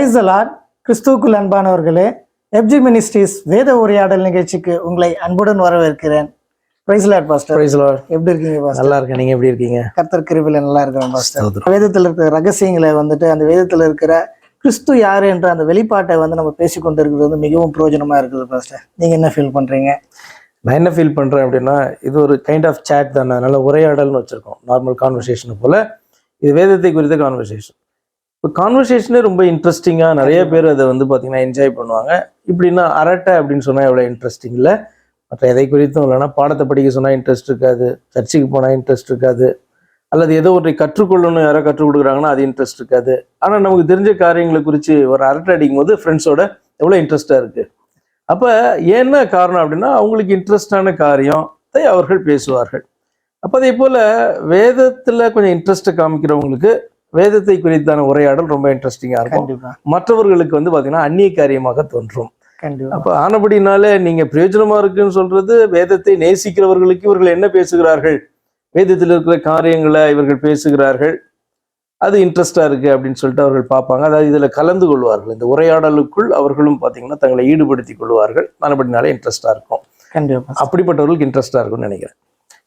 Praise the Lord. கிறிஸ்துவுக்குள் அன்பானவர்களே, FG ministries வேத உரையாடல் நிகழ்ச்சிக்கு உங்களை அன்புடன் வரவேற்கிறேன். Praise the Lord pastor. Praise the Lord. எப்படி இருக்கீங்க பாஸ்டர்? நல்லா இருக்கேன். நீங்க எப்படி இருக்கீங்க? கர்த்தர் கிருபையில நல்லா இருக்கிறேன் பாஸ்டர். வேதத்தில் இருக்கிற ரகசியங்களை அந்த வேதத்தில் இருக்கிற கிறிஸ்து யாரு என்ற அந்த வெளிப்பாட்டை நம்ம பேசிக்கொண்டு இருக்கிறது மிகவும் பிரயோஜனமா இருக்குது பாஸ்டர். நீங்க என்ன ஃபீல் பண்றீங்க? நான் என்ன ஃபீல் பண்றேன் அப்படின்னா, இது ஒரு கைண்ட் ஆஃப் சேட் தானே, நல்ல உரையாடல்னு வச்சிருக்கோம். நார்மல் கான்வர்சேஷன் போல இது வேதத்தை குறித்த கான்வர்சேஷன். இப்போ கான்வர்சேஷனே ரொம்ப இன்ட்ரெஸ்டிங்காக நிறைய பேர் அதை பார்த்தீங்கன்னா என்ஜாய் பண்ணுவாங்க. இப்படின்னா அரட்டை அப்படின்னு சொன்னால் எவ்வளோ இன்ட்ரெஸ்டிங் இல்லை, மற்ற எதை குறித்தும் இல்லைன்னா பாடத்தை படிக்க சொன்னால் இன்ட்ரெஸ்ட் இருக்காது, சர்ச்சுக்கு போனால் இன்ட்ரெஸ்ட் இருக்காது, அல்லது ஏதோ ஒன்றை கற்றுக்கொள்ளணும் யாரோ கற்றுக் கொடுக்குறாங்கன்னா அது இன்ட்ரெஸ்ட் இருக்காது. ஆனால் நமக்கு தெரிஞ்ச காரியங்களை குறித்து ஒரு அரட்டை அடிக்கும் போது ஃப்ரெண்ட்ஸோட எவ்வளோ இன்ட்ரெஸ்டாக இருக்குது. அப்போ என்ன காரணம் அப்படின்னா, அவங்களுக்கு இன்ட்ரெஸ்டான காரியத்தை அவர்கள் பேசுவார்கள். அப்போ அதே போல் வேதத்தில் கொஞ்சம் இன்ட்ரெஸ்ட்டை காமிக்கிறவங்களுக்கு வேதத்தை குறித்தான உரையாடல் ரொம்ப இன்ட்ரெஸ்டிங்காக இருக்கும். மற்றவர்களுக்கு பார்த்தீங்கன்னா அந்நிய காரியமாக தோன்றும். அப்போ ஆனபடினால நீங்கள் பிரயோஜனமா இருக்குன்னு சொல்றது, வேதத்தை நேசிக்கிறவர்களுக்கு இவர்கள் என்ன பேசுகிறார்கள், வேதத்தில் இருக்கிற காரியங்களை இவர்கள் பேசுகிறார்கள், அது இன்ட்ரெஸ்டா இருக்கு அப்படின்னு சொல்லிட்டு அவர்கள் பார்ப்பாங்க. அதாவது இதுல கலந்து கொள்வார்கள், இந்த உரையாடலுக்குள் அவர்களும் பார்த்தீங்கன்னா தங்களை ஈடுபடுத்திக் கொள்வார்கள். ஆனபடினால இன்ட்ரெஸ்டா இருக்கும். கண்டிப்பா அப்படிப்பட்டவர்களுக்கு இன்ட்ரெஸ்டா இருக்கும்னு நினைக்கிறேன்.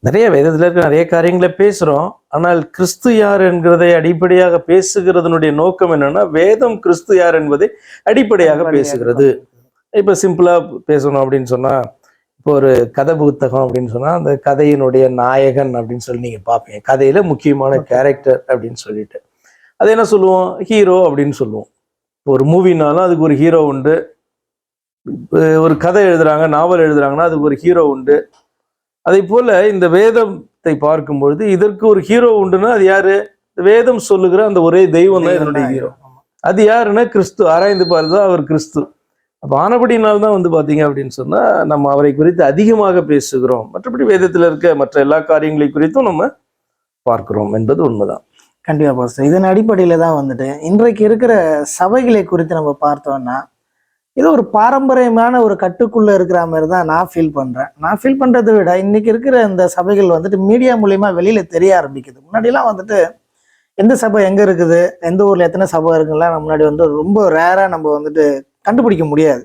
நிறைய வேதத்தில் இருக்க நிறைய காரியங்களை பேசுறோம், ஆனால் கிறிஸ்து யார் என்கிறதை அடிப்படையாக பேசுகிறதனுடைய நோக்கம் என்னன்னா, வேதம் கிறிஸ்து யார் என்பதை அடிப்படையாக பேசுகிறது. இப்ப சிம்பிளா பேசணும் அப்படின்னு சொன்னா, இப்போ ஒரு கதை புத்தகம் அப்படின்னு சொன்னா அந்த கதையினுடைய நாயகன் அப்படின்னு சொல்லி நீங்க பார்ப்பீங்க, கதையில முக்கியமான கேரக்டர் அப்படின்னு சொல்லிட்டு அது என்ன சொல்லுவோம், ஹீரோ அப்படின்னு சொல்லுவோம். ஒரு மூவினாலும் அதுக்கு ஒரு ஹீரோ உண்டு, ஒரு கதை எழுதுறாங்க, நாவல் எழுதுறாங்கன்னா அதுக்கு ஒரு ஹீரோ உண்டு. அதே போல இந்த வேதத்தை பார்க்கும்பொழுது இதற்கு ஒரு ஹீரோ உண்டுன்னா அது யாரு, வேதம் சொல்லுகிற அந்த ஒரே தெய்வம் தான் இதனுடைய ஹீரோ. அது யாருன்னா கிறிஸ்து. ஆராய்ந்து பாருதா அவர் கிறிஸ்து. அப்போ ஆனபடினால்தான் பார்த்தீங்க அப்படின்னு சொன்னா நம்ம அவரை குறித்து அதிகமாக பேசுகிறோம். மற்றபடி வேதத்தில் இருக்க மற்ற எல்லா காரியங்களை குறித்தும் நம்ம பார்க்கிறோம் என்பது உண்மைதான். கண்டிப்பா பாஸ்டர். இதன் அடிப்படையில தான் இன்றைக்கு இருக்கிற சபைகளை குறித்து நம்ம பார்த்தோம்னா, இது ஒரு பாரம்பரியமான ஒரு கட்டுக்குள்ள இருக்கிற மாதிரி தான் நான் ஃபீல் பண்றேன். நான் ஃபீல் பண்றதை விட இன்னைக்கு இருக்கிற இந்த சபைகள் மீடியா மூலியமா வெளியில தெரிய ஆரம்பிக்குது. முன்னாடிலாம் எந்த சபை எங்க இருக்குது, எந்த ஊர்ல எத்தனை சபை இருக்குலாம் முன்னாடி ரொம்ப ரேரா நம்ம கண்டுபிடிக்க முடியாது.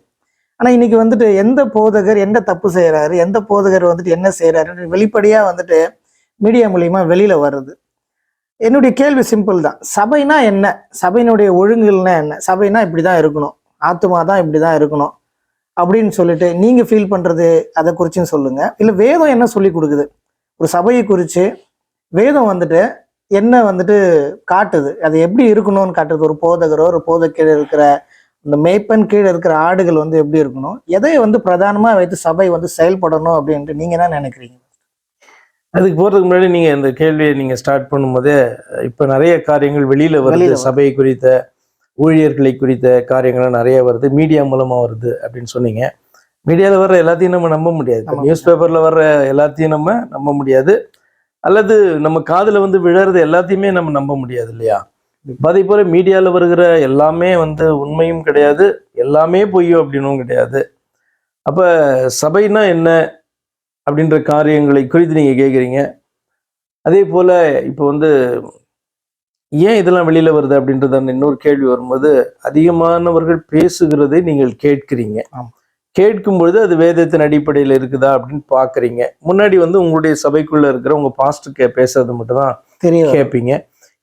ஆனா இன்னைக்கு எந்த போதகர் எந்த தப்பு செய்யறாரு, எந்த போதகர் என்ன செய்யறாரு வெளிப்படையா மீடியா மூலியமா வெளியில வருது. என்னுடைய கேள்வி சிம்பிள் தான். சபைனா என்ன, சபையினுடைய ஒழுங்குகள்னா என்ன, சபைனா இப்படிதான் இருக்கணும், ஆத்துமா தான் இப்படிதான் இருக்கணும் அப்படின்னு சொல்லிட்டு நீங்க ஃபீல் பண்றது அதை குறிச்சும் சொல்லுங்க. இல்ல வேதம் என்ன சொல்லி கொடுக்குது, ஒரு சபையை குறிச்சு வேதம் என்ன காட்டுது, அது எப்படி இருக்கணும்னு காட்டுது. ஒரு போதகரோ ஒரு போதகீழ இருக்கிற இந்த மேய்ப்பன் கீழே இருக்கிற ஆடுகள் எப்படி இருக்கணும், எதை பிரதானமா வைத்து சபை செயல்படணும் அப்படின்ட்டு நீங்க என்ன நினைக்கிறீங்க? அதுக்கு போறதுக்கு முன்னாடி நீங்க இந்த கேள்வியை நீங்க ஸ்டார்ட் பண்ணும்போதே இப்ப நிறைய காரியங்கள் வெளியில வருது, சபை குறித்த ஊழியர்களை குறித்த காரியங்கள்லாம் நிறைய வருது, மீடியா மூலமா வருது அப்படின்னு சொன்னீங்க. மீடியாவில் வர்ற எல்லாத்தையும் நம்ம நம்ப முடியாது, நியூஸ் பேப்பர்ல வர்ற எல்லாத்தையும் நம்ம நம்ப முடியாது, அல்லது நம்ம காதுல விழறது எல்லாத்தையுமே நம்ம நம்ப முடியாது இல்லையா? அதே போல மீடியாவில் வருகிற எல்லாமே உண்மையும் கிடையாது, எல்லாமே பொய்யும் அப்படின்னும் கிடையாது. அப்ப சபைனா என்ன அப்படின்ற காரியங்களை குறித்து நீங்க கேட்குறீங்க. அதே போல இப்போ ஏன் இதெல்லாம் வெளியில வருது அப்படின்றது இன்னொரு கேள்வி வரும்போது, அதிகமானவர்கள் பேசுகிறதை நீங்கள் கேட்கிறீங்க. கேட்கும் பொழுது அது வேதத்தின் அடிப்படையில் இருக்குதா அப்படின்னு பாக்குறீங்க. முன்னாடி உங்களுடைய சபைக்குள்ள இருக்கிற உங்க பாஸ்டர் பேசுறது மட்டும்தான் கேட்பீங்க.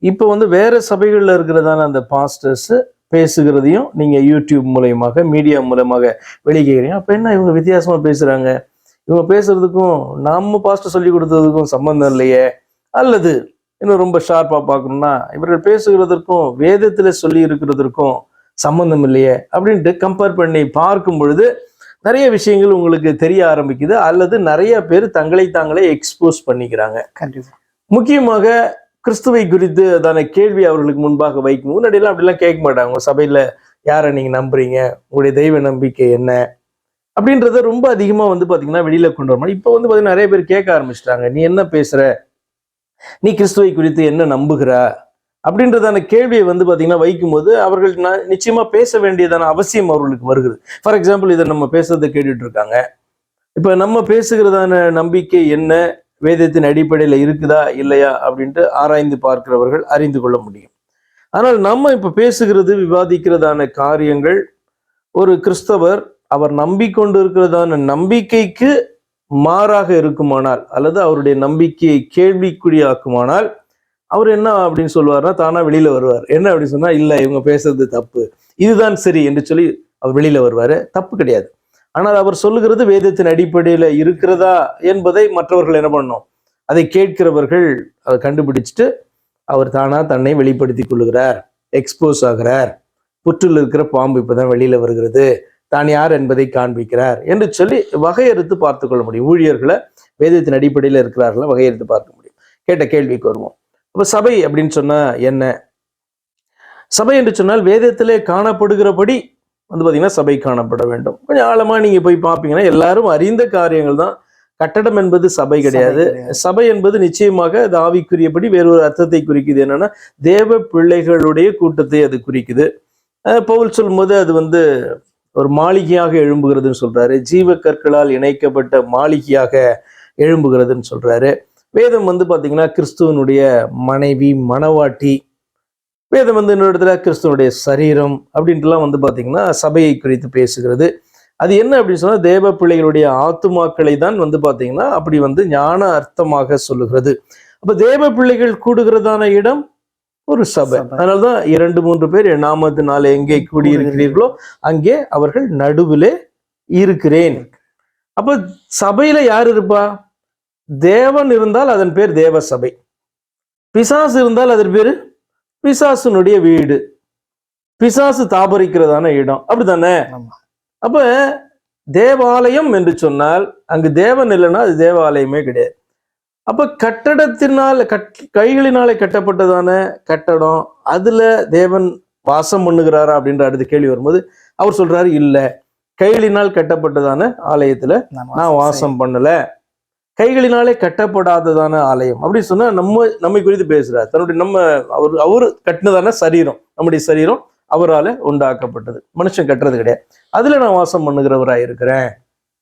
இப்போ வேற சபைகள்ல இருக்கிறதான அந்த பாஸ்டர்ஸ் பேசுகிறதையும் நீங்க யூடியூப் மூலயமாக மீடியா மூலமாக வெளியேறீங்க. அப்ப என்ன இவங்க வித்தியாசமா பேசுறாங்க, இவங்க பேசுறதுக்கும் நம்ம பாஸ்டர் சொல்லி கொடுத்ததுக்கும் சம்பந்தம் இல்லையே, அல்லது இன்னும் ரொம்ப ஷார்ப்பா பார்க்கணும்னா இவர்கள் பேசுகிறதற்கும் வேதத்துல சொல்லி இருக்கிறதற்கும் சம்பந்தம் இல்லையே அப்படின்ட்டு கம்பேர் பண்ணி பார்க்கும் பொழுது நிறைய விஷயங்கள் உங்களுக்கு தெரிய ஆரம்பிக்குது, அல்லது நிறைய பேர் தங்களை தாங்களே எக்ஸ்போஸ் பண்ணிக்கிறாங்க. கண்டிப்பா. முக்கியமாக கிறிஸ்துவை குறித்து அதான கேள்வி அவர்களுக்கு முன்பாக வைக்கும். முன்னாடியெல்லாம் அப்படிலாம் கேட்க மாட்டாங்க. உங்க சபையில யாரை நீங்க நம்புறீங்க, உங்களுடைய தெய்வ நம்பிக்கை என்ன அப்படின்றத ரொம்ப அதிகமா பாத்தீங்கன்னா வெளியில கொண்டு வர மாதிரி இப்போ பாத்தீங்கன்னா நிறைய பேர் கேட்க ஆரம்பிச்சிட்டாங்க. நீ என்ன பேசுற, நீ கிறிஸ்துவை குறித்து என்ன நம்புகிற அப்படின்றதான கேள்வியை பாத்தீங்கன்னா வைக்கும்போது அவர்கள் நிச்சயமா பேச வேண்டியதான அவசியம் அவர்களுக்கு வருகிறது. ஃபார் எக்ஸாம்பிள், இதை நம்ம பேசுறதை கேட்டுட்டு இருக்காங்க. இப்ப நம்ம பேசுகிறதான நம்பிக்கை என்ன, வேதத்தின் அடிப்படையில இருக்குதா இல்லையா அப்படின்ட்டு ஆராய்ந்து பார்க்கிறவர்கள் அறிந்து கொள்ள முடியும். ஆனால் நம்ம இப்ப பேசுகிறது விவாதிக்கிறதான காரியங்கள் ஒரு கிறிஸ்தவர் அவர் நம்பிக்கொண்டு இருக்கிறதான நம்பிக்கைக்கு மாறாக இருக்குமானால், அல்லது அவருடைய நம்பிக்கையை கேள்விக்குறியாக்குமானால், அவர் என்ன அப்படின்னு சொல்லுவார்னா தானா வெளியில வருவார். என்ன அப்படின்னு சொன்னா, இல்ல இவங்க பேசுறது தப்பு, இதுதான் சரி என்று சொல்லி அவர் வெளியில வருவாரு. தப்பு கிடையாது. ஆனால் அவர் சொல்லுகிறது வேதத்தின் அடிப்படையில இருக்கிறதா என்பதை மற்றவர்கள் என்ன பண்ணணும், அதை கேட்கிறவர்கள் அதை கண்டுபிடிச்சிட்டு அவர் தானா தன்னை வெளிப்படுத்தி கொள்ளுகிறார், எக்ஸ்போஸ் ஆகிறார். புற்றில் இருக்கிற பாம்பு இப்பதான் வெளியில வருகிறது, தான் யார் என்பதை காண்பிக்கிறார் என்று சொல்லி வகையறுத்து பார்த்து கொள்ள முடியும். ஊழியர்களை வேதத்தின் அடிப்படையில் இருக்கிறார்களா வகையறுத்து பார்க்க முடியும். கேட்ட கேள்விக்கு வருவோம். அப்ப சபை அப்படின்னு சொன்னா என்ன? சபை என்று சொன்னால் வேதத்திலே காணப்படுகிறபடி வந்து பாத்தீங்கன்னா சபை காணப்பட வேண்டும். கொஞ்சம் ஆழமா நீங்க போய் பார்ப்பீங்கன்னா எல்லாரும் அறிந்த காரியங்கள் தான். கட்டடம் என்பது சபை கிடையாது. சபை என்பது நிச்சயமாக அது ஆவிக்குரியபடி வேறொரு அர்த்தத்தை குறிக்குது. என்னன்னா தேவ பிள்ளைகளுடைய கூட்டத்தை அது குறிக்குது. பவுல் சொல்லும்போது அது வந்து ஒரு மாளிகையாக எழும்புகிறதுன்னு சொல்றாரு. ஜீவ கற்களால் இணைக்கப்பட்ட மாளிகையாக எழும்புகிறதுன்னு சொல்றாரு. வேதம் வந்து பாத்தீங்கன்னா கிறிஸ்துவனுடைய மனைவி, மணவாட்டி. வேதம் வந்து இன்னொரு இடத்துல கிறிஸ்துவனுடைய சரீரம் அப்படின்ட்டுலாம் வந்து பாத்தீங்கன்னா சபையை குறித்து பேசுகிறது. அது என்ன அப்படின்னு சொன்னா தேவ பிள்ளைகளுடைய ஆத்துமாக்களை தான் வந்து பாத்தீங்கன்னா அப்படி வந்து ஞான அர்த்தமாக சொல்லுகிறது. அப்ப தேவ பிள்ளைகள் கூடுகிறதான இடம் ஒரு சபை. அதனாலதான் 2-3 பேர் என் நாமத்தினால எங்கே கூடியிருக்கிறீர்களோ அங்கே அவர்கள் நடுவிலே இருக்கிறேன். அப்ப சபையில யார் இருப்பா? தேவன் இருந்தால் அதன் பேர் தேவ சபை. பிசாசு இருந்தால் அதன் பேரு பிசாசுனுடைய வீடு, பிசாசு தாபரிக்கிறதான இடம். அப்படித்தானே? அப்ப தேவாலயம் என்று சொன்னால் அங்கு தேவன் இல்லைன்னா அது தேவாலயமே கிடையாது. அப்ப கட்டடத்தினால் கைகளினாலே கட்டப்பட்டதான கட்டடம், அதுல தேவன் வாசம் பண்ணுகிறாரா அப்படின்ற அடுத்த கேள்வி வரும்போது அவர் சொல்றாரு, இல்ல, கைகளினால் கட்டப்பட்டதான ஆலயத்துல நான் வாசம் பண்ணல. கைகளினாலே கட்டப்படாததான ஆலயம் அப்படின்னு சொன்னா நம்மை குறித்து பேசுறாரு. தன்னுடைய அவரு கட்டினதான சரீரம், நம்முடைய சரீரம் அவரால் உண்டாக்கப்பட்டது, மனுஷன் கட்டுறது கிடையாது. அதுல நான் வாசம் பண்ணுகிறவராய் இருக்கிறேன்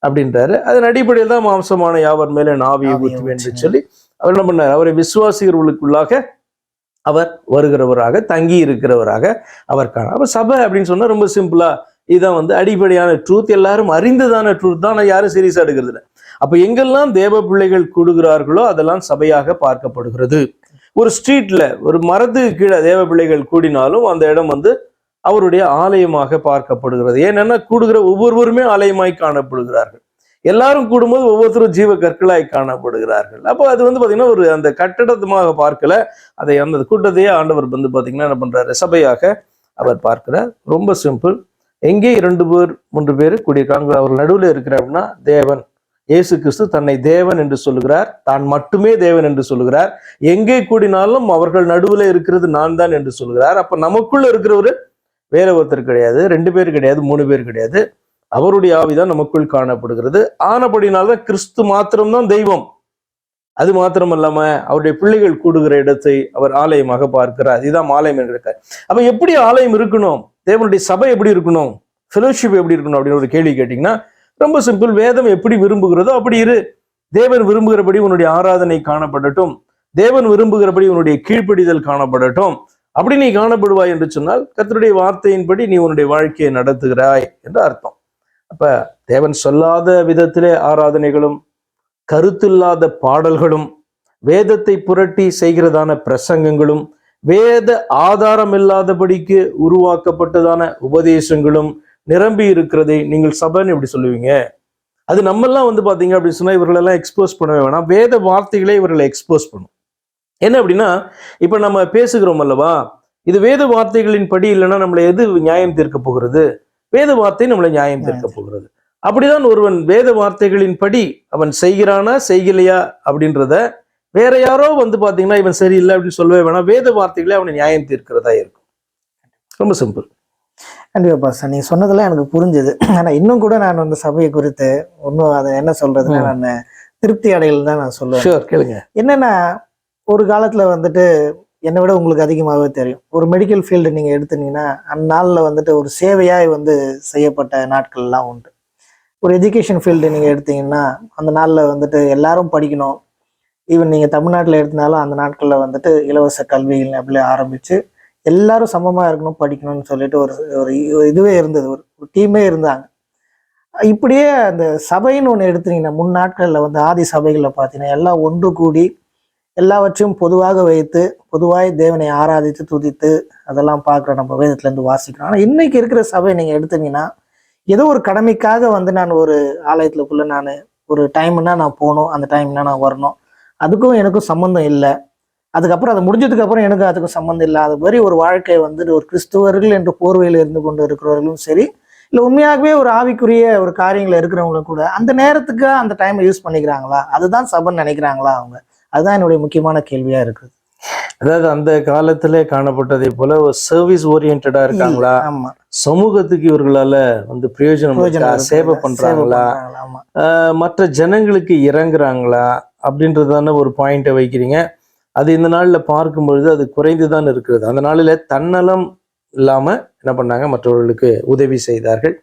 அப்படின்றாரு. அதன் அடிப்படையில் தான் மாம்சமான யாவர் மேலே ஆவியை ஊற்றுவேன் என்று சொல்லி அவர் என்ன பண்ணார்? அவரை விசுவாசிகளுக்குள்ளாக அவர் வருகிறவராக, தங்கி இருக்கிறவராக அவர் காண. அப்ப சபை அப்படின்னு சொன்னா ரொம்ப சிம்பிளா இதுதான் வந்து அடிப்படையான ட்ரூத். எல்லாரும் அறிந்ததான ட்ரூத் தான், நான் யாரும் சீரியஸா எடுக்கிறது இல்லை. அப்ப எங்கெல்லாம் தேவ பிள்ளைகள் கூடுகிறார்களோ அதெல்லாம் சபையாக பார்க்கப்படுகிறது. ஒரு ஸ்ட்ரீட்ல ஒரு மரத்துக்கு கீழே தேவ பிள்ளைகள் கூடினாலும் அந்த இடம் வந்து அவருடைய ஆலயமாக பார்க்கப்படுகிறது. ஏன்னா கூடுகிற ஒவ்வொருவருமே ஆலயமாய் காணப்படுகிறார்கள். எல்லாரும் கூடும்போது ஒவ்வொருத்தரும் ஜீவ கற்களாய் காணப்படுகிறார்கள். அப்போ அது வந்து பாத்தீங்கன்னா ஒரு அந்த கட்டடமாக பார்க்கல, அதை அந்த கூட்டத்தையே ஆண்டவர் வந்து பாத்தீங்கன்னா என்ன பண்றாரு? சபையாக அவர் பார்க்கிறார். ரொம்ப சிம்பிள். எங்கே 2-3 பேர் கூடியிருக்காங்க, அவர் நடுவில் இருக்கிறார்னா தேவன். இயேசு கிறிஸ்து தன்னை தேவன் என்று சொல்லுகிறார், தான் மட்டுமே தேவன் என்று சொல்லுகிறார். எங்கே கூடினாலும் அவர்கள் நடுவில் இருக்கிறது நான் தான் என்று சொல்லுகிறார். அப்ப நமக்குள்ள இருக்கிறவரு வேற ஒருத்தர் கிடையாது, 2 பேர் கிடையாது, 3 பேர் கிடையாது. அவருடைய ஆவிதான் நமக்குள் காணப்படுகிறது. ஆனபடினால்தான் கிறிஸ்து மாத்திரம்தான் தெய்வம். அது மாத்திரம் இல்லாம அவருடைய பிள்ளைகள் கூடுகிற இடத்தை அவர் ஆலயமாக பார்க்கிறார். இதுதான் ஆலயம் என்கிறார். அப்ப எப்படி ஆலயம் இருக்கணும்? தேவனுடைய சபை எப்படி இருக்கணும்? ஃபெலோஷிப் எப்படி இருக்கணும் அப்படின்னு ஒரு கேள்வி கேட்டீங்கன்னா ரொம்ப சிம்பிள். வேதம் எப்படி விரும்புகிறதோ அப்படி இரு. தேவன் விரும்புகிறபடி உன்னுடைய ஆராதனை காணப்படட்டும், தேவன் விரும்புகிறபடி உன்னுடைய கீழ்ப்படிதல் காணப்படட்டும். அப்படி நீ காணப்படுவாய் என்று சொன்னால் கர்த்தருடைய வார்த்தையின்படி நீ உன்னுடைய வாழ்க்கையை நடத்துகிறாய் என்று அர்த்தம். அப்ப தேவன் சொல்லாத விதத்திலே ஆராதனைகளும், கருத்தில்லாத பாடல்களும், வேதத்தை புரட்டி செய்கிறதான பிரசங்கங்களும், வேத ஆதாரம் இல்லாதபடிக்கு உருவாக்கப்பட்டதான உபதேசங்களும் நிரம்பி இருக்கிறதை நீங்கள் சபைன்னு எப்படி சொல்லுவீங்க? அது நம்மெல்லாம் வந்து பாத்தீங்க அப்படின்னு சொன்னா இவர்களெல்லாம் எக்ஸ்போஸ் பண்ணவே வேணாம். வேத வார்த்தைகளே இவர்களை எக்ஸ்போஸ் பண்ணும். என்ன அப்படின்னா, இப்ப நம்ம பேசுகிறோம் அல்லவா, இது வேத வார்த்தைகளின் படி இல்லைன்னா நம்மளை எது நியாயம் தீர்க்க போகிறது? வேத வார்த்தை நம்மளை நியாயம் தீர்க்க போகிறது. அப்படிதான் ஒருவன் வேத வார்த்தைகளின் படி அவன் செய்கிறானா செய்யலையா அப்படின்றத வேற யாரோ வந்து பாத்தீங்கன்னா இவன் சரியில்லை அப்படின்னு சொல்லவே வேணாம். வேத வார்த்தைகளே அவனை நியாயம் தீர்க்கிறதா இருக்கும். ரொம்ப சிம்பிள். கண்டிப்பா பாஸ்டர், நீங்க சொன்னதெல்லாம் எனக்கு புரிஞ்சது. ஆனா இன்னும் கூட நான் வந்து சபையை குறித்து ஒன்னும் அதை என்ன சொல்றதுன்னா நான் திருப்தி அடையல் தான் நான் சொல்லுவேன். கேளுங்க. என்னன்னா, ஒரு காலத்துல வந்துட்டு என்னை விட உங்களுக்கு அதிகமாகவே தெரியும், ஒரு மெடிக்கல் ஃபீல்டு நீங்க எடுத்துனீங்கன்னா அந்த நாளில் வந்துட்டு ஒரு சேவையாய் வந்து செய்யப்பட்ட நாட்கள்லாம் உண்டு. ஒரு எஜுகேஷன் ஃபீல்டு நீங்க எடுத்தீங்கன்னா அந்த நாளில் வந்துட்டு எல்லாரும் படிக்கணும். ஈவன் நீங்க தமிழ்நாட்டில் எடுத்தினாலும் அந்த நாட்களில் வந்துட்டு இலவச கல்வி அப்படி ஆரம்பிச்சு எல்லாரும் சமமா இருக்கணும், படிக்கணும்னு சொல்லிட்டு ஒரு ஒரு இதுவே இருந்தது, ஒரு டீமே இருந்தாங்க. இப்படியே அந்த சபைன்னு ஒன்று எடுத்தீங்கன்னா, முன்னாட்களில் வந்து ஆதி சபைகளில் பார்த்தீங்கன்னா எல்லாம் ஒன்று கூடி எல்லாவற்றையும் பொதுவாக வைத்து பொதுவாய் தேவனை ஆராதித்து துதித்து அதெல்லாம் பார்க்குற நம்ம வேதத்துல இருந்து வாசிக்கிறோம். ஆனால் இன்னைக்கு இருக்கிற சபை நீங்க எடுத்தீங்கன்னா, ஏதோ ஒரு கடமைக்காக வந்து நான் ஒரு ஆலயத்துக்குள்ள நான் ஒரு டைம்னா நான் போகணும், அந்த டைம்னா நான் வரணும், அதுக்கும் எனக்கும் சம்மந்தம் இல்லை. அதுக்கப்புறம் அது முடிஞ்சதுக்கு அப்புறம் எனக்கு அதுக்கும் சம்மந்தம் இல்லை. அது மாதிரி ஒரு வாழ்க்கை வந்து ஒரு கிறிஸ்துவர்கள் என்ற போர்வையில் இருந்து கொண்டு இருக்கிறவர்களும் சரி, இல்லை உண்மையாகவே ஒரு ஆவிக்குரிய ஒரு காரியங்கள் இருக்கிறவங்களும் கூட அந்த நேரத்துக்கு அந்த டைமை யூஸ் பண்ணிக்கிறாங்களா, அதுதான் சபைன்னு நினைக்கிறாங்களா அவங்க? அதுதான் என்னுடைய முக்கியமான கேள்வியா இருக்குது. அதாவது அந்த காலத்துல காணப்பட்டதை போல ஒரு சர்வீஸ் ஓரியன்டா இருக்காங்களா, ஆமா, சமூகத்துக்கு இவர்களால வந்து பிரயோஜனம் இருக்கா, சேவை பண்றாங்களா, ஆமா. மற்ற ஜனங்களுக்கு இறங்குறாங்களா அப்படின்றதான ஒரு பாயிண்ட்டை வைக்கிறீங்க. அது இந்த நாள்ல பார்க்கும் பொழுது அது குறைந்துதான் இருக்கிறது. அந்த நாளில தன்னலம் இல்லாம என்ன பண்ணாங்க, மற்றவர்களுக்கு உதவி செய்தார்கள்.